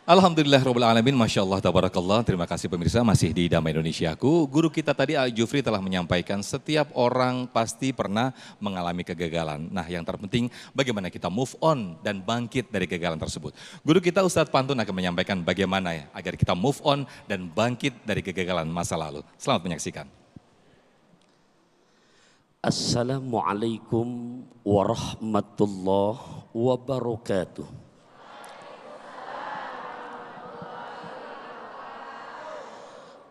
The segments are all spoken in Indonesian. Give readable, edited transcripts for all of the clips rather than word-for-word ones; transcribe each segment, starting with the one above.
Alhamdulillahirrahmanirrahim, Masya Allah, tabarakallah. Terima kasih pemirsa, masih di Damai Indonesiaku. Guru kita tadi Al Jufri telah menyampaikan setiap orang pasti pernah mengalami kegagalan. Nah yang terpenting bagaimana kita move on dan bangkit dari kegagalan tersebut. Guru kita Ustadz Pantun akan menyampaikan bagaimana ya agar kita move on dan bangkit dari kegagalan masa lalu. Selamat menyaksikan. Assalamualaikum warahmatullahi wabarakatuh.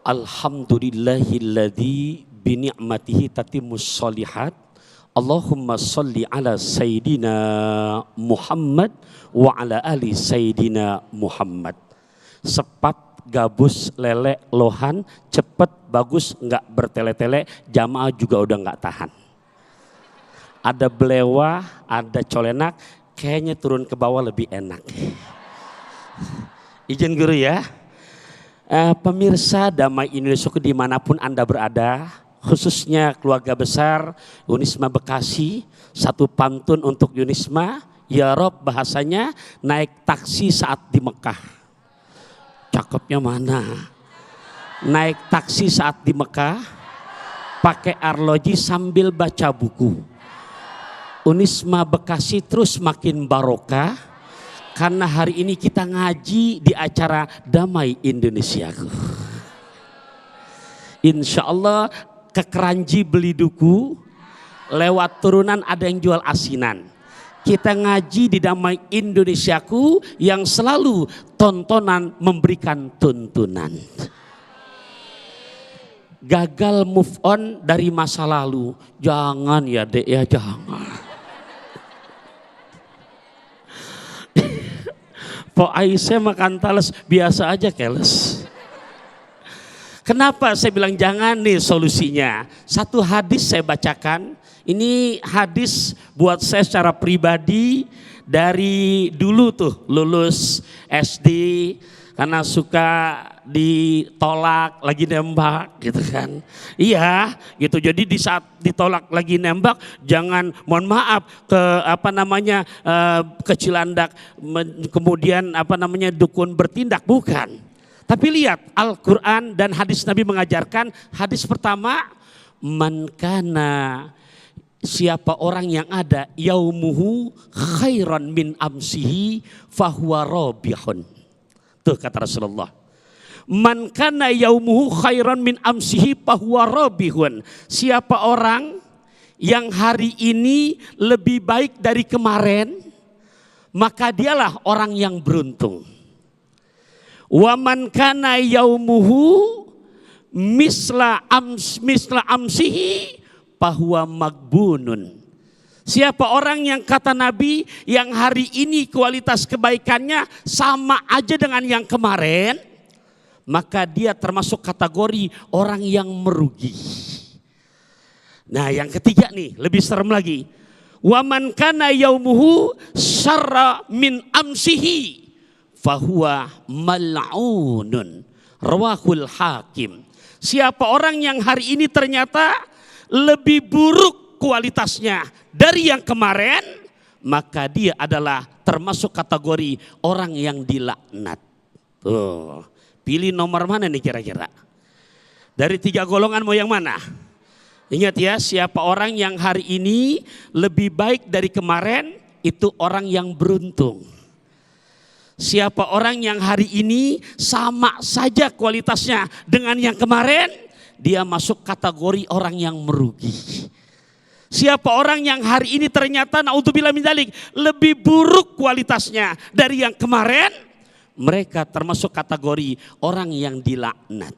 Alhamdulillahilladzi bini'matihi tatimmus shalihat. Allahumma salli ala Sayyidina Muhammad wa ala ali Sayyidina Muhammad. Sepat, gabus, lele, lohan, cepet, bagus, enggak bertele-tele, jamaah juga udah enggak tahan. Ada belewah, ada colenak, kayaknya turun ke bawah lebih enak. Izin guru ya. Pemirsa Damai Indonesia dimanapun Anda berada, khususnya keluarga besar Unisma Bekasi, satu pantun untuk Unisma, ya Rob bahasanya naik taksi saat di Mekah. Cakepnya mana? Naik taksi saat di Mekah, pakai arloji sambil baca buku. Unisma Bekasi terus makin barokah. Karena hari ini kita ngaji di acara Damai Indonesiaku. Insya Allah ke Keranji beli duku, lewat turunan ada yang jual asinan. Kita ngaji di Damai Indonesiaku yang selalu tontonan memberikan tuntunan. Gagal move on dari masa lalu, jangan ya dek ya, jangan. Po Aisyah makan tales biasa aja keles. Kenapa saya bilang jangan nih solusinya? Satu hadis saya bacakan. Ini hadis buat saya secara pribadi dari dulu tuh lulus SD karena suka ditolak lagi nembak gitu kan. Iya gitu, jadi di saat ditolak lagi nembak jangan mohon maaf ke Cilandak kemudian dukun bertindak, bukan. Tapi lihat Al-Quran dan hadis Nabi mengajarkan. Hadis pertama, man kana, siapa orang yang ada yaumuhu khairan min amsihi fahuwa rabihun. Tuh kata Rasulullah. Man kana yaumuhu khairan min amsihi fahuwa rabihun. Siapa orang yang hari ini lebih baik dari kemarin, maka dialah orang yang beruntung. Wa man kana yaumuhu misla amsihi fahuwa magbunun. Siapa orang yang kata Nabi yang hari ini kualitas kebaikannya sama aja dengan yang kemarin, maka dia termasuk kategori orang yang merugi. Nah yang ketiga nih lebih serem lagi. Wa man kana yaumuhu syarra min amsihi fahuwa mal'unun. Rawahul Hakim. Siapa orang yang hari ini ternyata lebih buruk kualitasnya dari yang kemarin, maka dia adalah termasuk kategori orang yang dilaknat. Tuh, pilih nomor mana nih kira-kira? Dari 3 golongan mau yang mana? Ingat ya, siapa orang yang hari ini lebih baik dari kemarin, itu orang yang beruntung. Siapa orang yang hari ini sama saja kualitasnya dengan yang kemarin, dia masuk kategori orang yang merugi. Siapa orang yang hari ini ternyata naudzubillah min dzalik lebih buruk kualitasnya dari yang kemarin, mereka termasuk kategori orang yang dilaknat.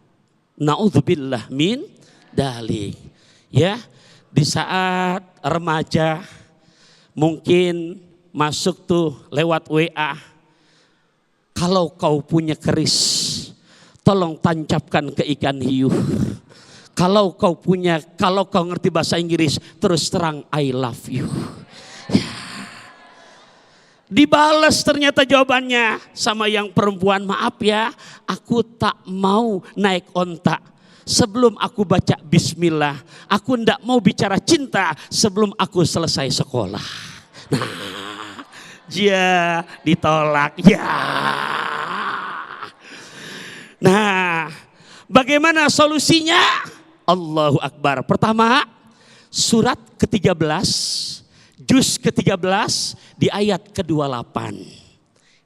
Naudzubillah min dzalik. Ya, di saat remaja mungkin masuk tuh lewat WA. Kalau kau punya keris, tolong tancapkan ke ikan hiu. Kalau kau ngerti bahasa Inggris, terus terang I love you. Ya. Dibalas ternyata jawabannya sama yang perempuan, maaf ya, aku tak mau naik onta sebelum aku baca bismillah. Aku ndak mau bicara cinta sebelum aku selesai sekolah. Nah, dia ditolak. Ya. Nah, bagaimana solusinya? Allahu Akbar. Pertama, surat ke-13, juz ke-13 di ayat ke-28.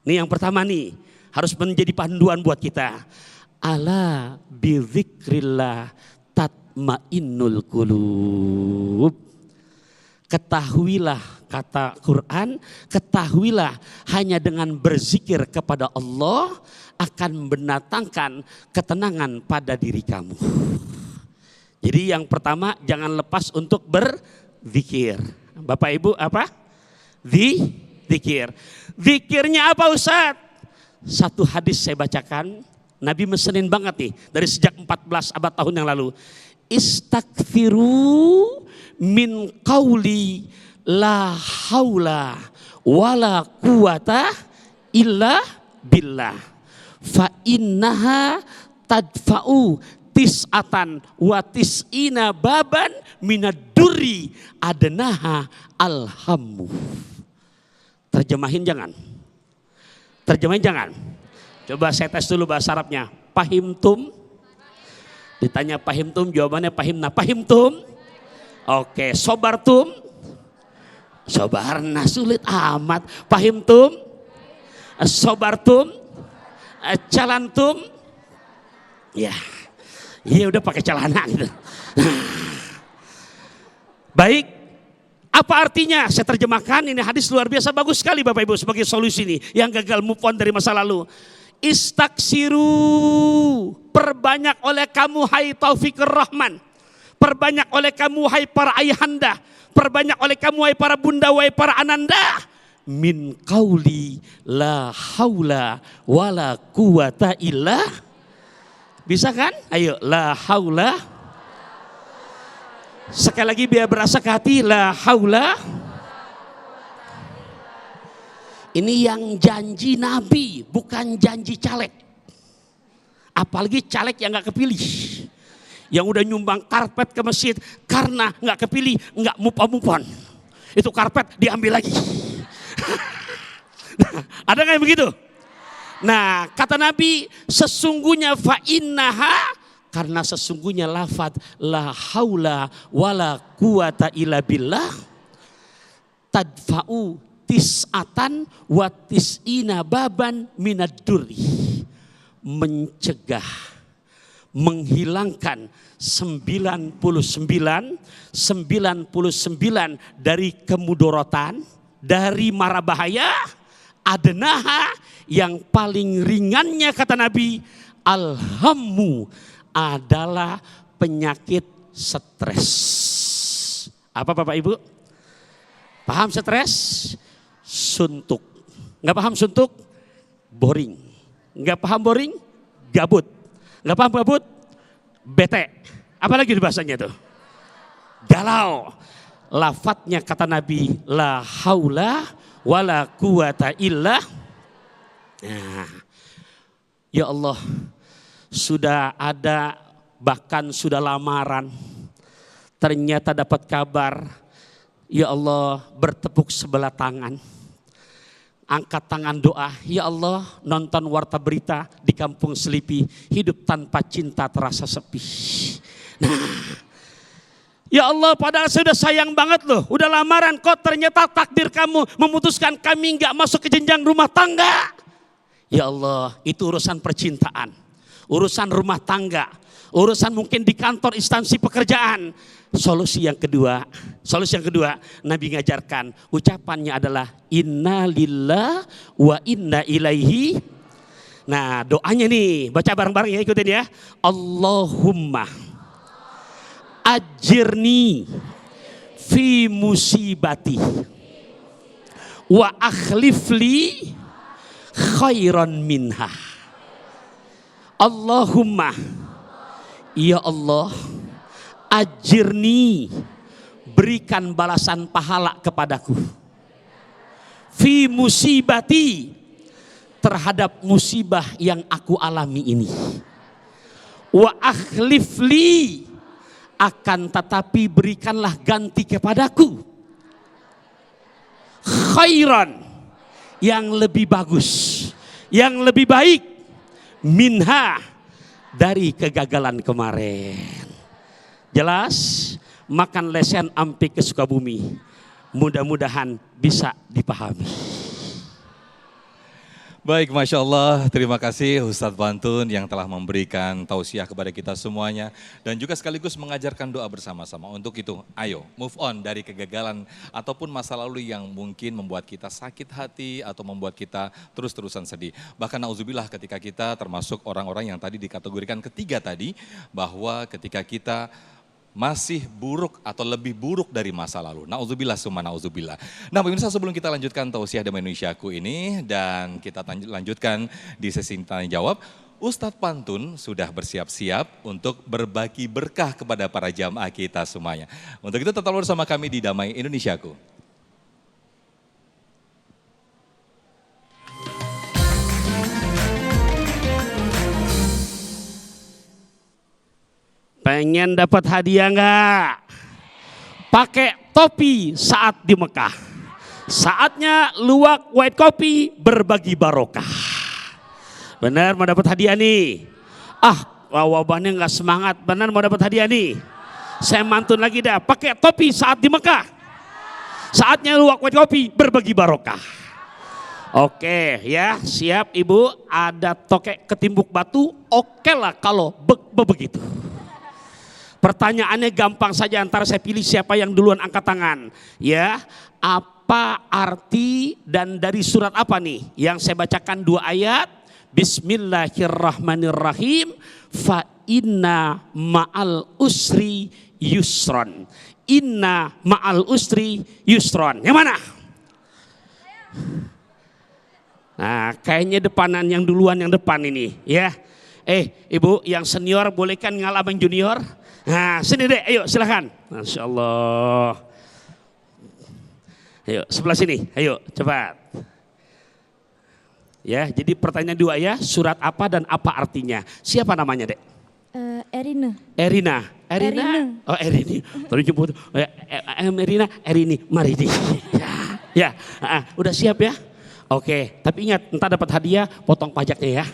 Ini yang pertama nih, harus menjadi panduan buat kita. Ala bidzikrillah tatmainnul qulub. Ketahuilah, kata Quran, ketahuilah hanya dengan berzikir kepada Allah akan mendatangkan ketenangan pada diri kamu. Jadi yang pertama, jangan lepas untuk berzikir. Bapak Ibu apa? Zikir. Zikirnya apa Ustaz? Satu hadis saya bacakan, Nabi mesenin banget nih dari sejak 14 abad tahun yang lalu. Istaghfiru min qauli la haula wala quwata illa billah. Fa innaha tadfa'u tis'atan wa tis'ina baban minaduri adnaha alhammu. Terjemahin jangan. Coba saya tes dulu bahasa Arabnya. Pahimtum? Ditanya pahimtum, jawabannya pahimna. Pahimtum? Oke, sobartum? Sobarna, sulit amat. Pahimtum? Sobartum? Calantum? Ya. Iya udah pakai celana gitu. Baik, apa artinya? Saya terjemahkan, ini hadis luar biasa bagus sekali Bapak Ibu sebagai solusi ini yang gagal move on dari masa lalu. Istaksiru, perbanyak oleh kamu hai Taufikur Rahman, perbanyak oleh kamu hai para ayahanda, perbanyak oleh kamu hai para bunda, hai para ananda, min qauli la haula wala quwata illa. Bisa kan? Ayo, la haula. Sekali lagi biar berasa ke hati, la haula. Ini yang janji Nabi, bukan janji caleg. Apalagi caleg yang gak kepilih. Yang udah nyumbang karpet ke masjid karena gak kepilih, gak mupon. Itu karpet diambil lagi. Nah, ada gak yang begitu? Nah, kata Nabi, sesungguhnya fa'innaha, karena sesungguhnya lafad la haula wala quwata illa billah, tadfa'u tis'atan wa tis'ina baban minad-durri, mencegah, menghilangkan 99 dari kemudorotan, dari mara bahaya, adnaha, yang paling ringannya kata Nabi, alhammu, adalah penyakit stres. Apa Bapak Ibu? Paham stres? Suntuk. Nggak paham suntuk? Boring. Nggak paham boring? Gabut. Nggak paham gabut? Bete. Apalagi di bahasanya itu? Galau. Lafadznya kata Nabi, la haula wala quwata illa. Nah, ya Allah, sudah ada, bahkan sudah lamaran, ternyata dapat kabar, ya Allah, bertepuk sebelah tangan, angkat tangan doa, ya Allah, nonton warta berita di kampung Selipi, hidup tanpa cinta terasa sepi. Nah, ya Allah, padahal saya udah sayang banget loh, udah lamaran, kok ternyata takdir kamu memutuskan kami nggak masuk ke jenjang rumah tangga. Ya Allah, itu urusan percintaan, urusan rumah tangga, urusan mungkin di kantor instansi pekerjaan. Solusi yang kedua, Nabi ngajarkan, ucapannya adalah inna lillah wa inna ilaihi. Nah, doanya nih, baca bareng-bareng ya, ikutin ya. Allahumma ajirni fi musibati wa akhlifli khairan minha. Allahumma, ya Allah, ajirni, berikan balasan pahala kepadaku, fi musibati, terhadap musibah yang aku alami ini, wa akhlifli, akan tetapi berikanlah ganti kepadaku, khairan, yang lebih bagus, yang lebih baik, minha, dari kegagalan kemarin. Jelas? Makan lesen ampe ke Sukabumi. Mudah-mudahan bisa dipahami. Baik, Masya Allah, terima kasih Ustadz Pantun yang telah memberikan tausiah kepada kita semuanya. Dan juga sekaligus mengajarkan doa bersama-sama. Untuk itu, ayo move on dari kegagalan ataupun masa lalu yang mungkin membuat kita sakit hati atau membuat kita terus-terusan sedih. Bahkan nauzubillah ketika kita termasuk orang-orang yang tadi dikategorikan ketiga tadi, bahwa ketika kita masih buruk atau lebih buruk dari masa lalu. Nauzubillah summa nauzubillah. Nah pemirsa, sebelum kita lanjutkan tausiah Damai Indonesiaku ini dan kita lanjutkan di sesi tanya jawab, Ustadz Pantun sudah bersiap-siap untuk berbagi berkah kepada para jamaah kita semuanya. Untuk itu tetap bersama kami di Damai Indonesiaku. Pengen dapat hadiah enggak? Pakai topi saat di Mekah. Saatnya luwak white coffee berbagi barokah. Benar mau dapat hadiah nih? Wabahnya nggak semangat. Benar mau dapat hadiah nih? Saya mantun lagi dah. Pakai topi saat di Mekah. Saatnya luwak white coffee berbagi barokah. Oke ya, siap ibu. Ada tokek ketimbuk batu. Oke lah kalau begitu. Pertanyaannya gampang saja, antara saya pilih siapa yang duluan angkat tangan. Ya, apa arti dan dari surat apa nih? Yang saya bacakan 2 ayat. Bismillahirrahmanirrahim. Fa inna ma'al usri yusron. Inna ma'al usri yusron. Yang mana? Nah, kayaknya depanan yang duluan yang depan ini ya. Ibu yang senior bolehkan ngalah yang junior? Nah, sini deh, ayo silakan. Masya Allah. Ayo sebelah sini, ayo cepat. Ya, jadi pertanyaan 2 ya, surat apa dan apa artinya? Siapa namanya dek? Erina. Erina. Oh Erini. Tadi jemput. Erini, Marini. Ya, udah siap ya? Oke, tapi ingat entah dapat hadiah potong pajaknya ya.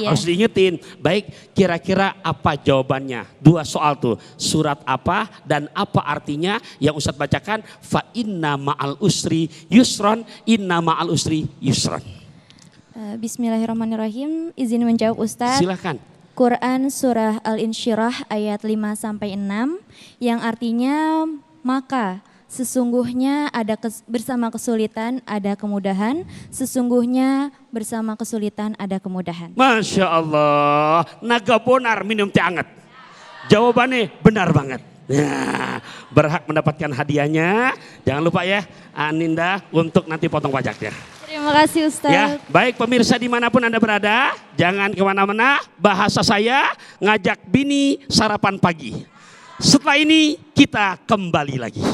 Harus diingetin. Baik, kira-kira apa jawabannya? 2 soal tuh. Surat apa dan apa artinya yang Ustadz bacakan? Fa inna ma'al usri yusron, inna ma'al usri yusron. Bismillahirrahmanirrahim. Izin menjawab Ustadz. Silakan. Quran surah Al-Insyirah ayat 5-6 yang artinya maka sesungguhnya bersama kesulitan ada kemudahan, sesungguhnya bersama kesulitan ada kemudahan. Masya Allah, naga bonar minum teh anget. Jawabannya benar banget. Nah, berhak mendapatkan hadiahnya. Jangan lupa ya, Aninda untuk nanti potong pajaknya. Terima kasih Ustaz. Ya, baik pemirsa dimanapun Anda berada, jangan kemana-mana. Bahasa saya ngajak bini sarapan pagi. Setelah ini kita kembali lagi.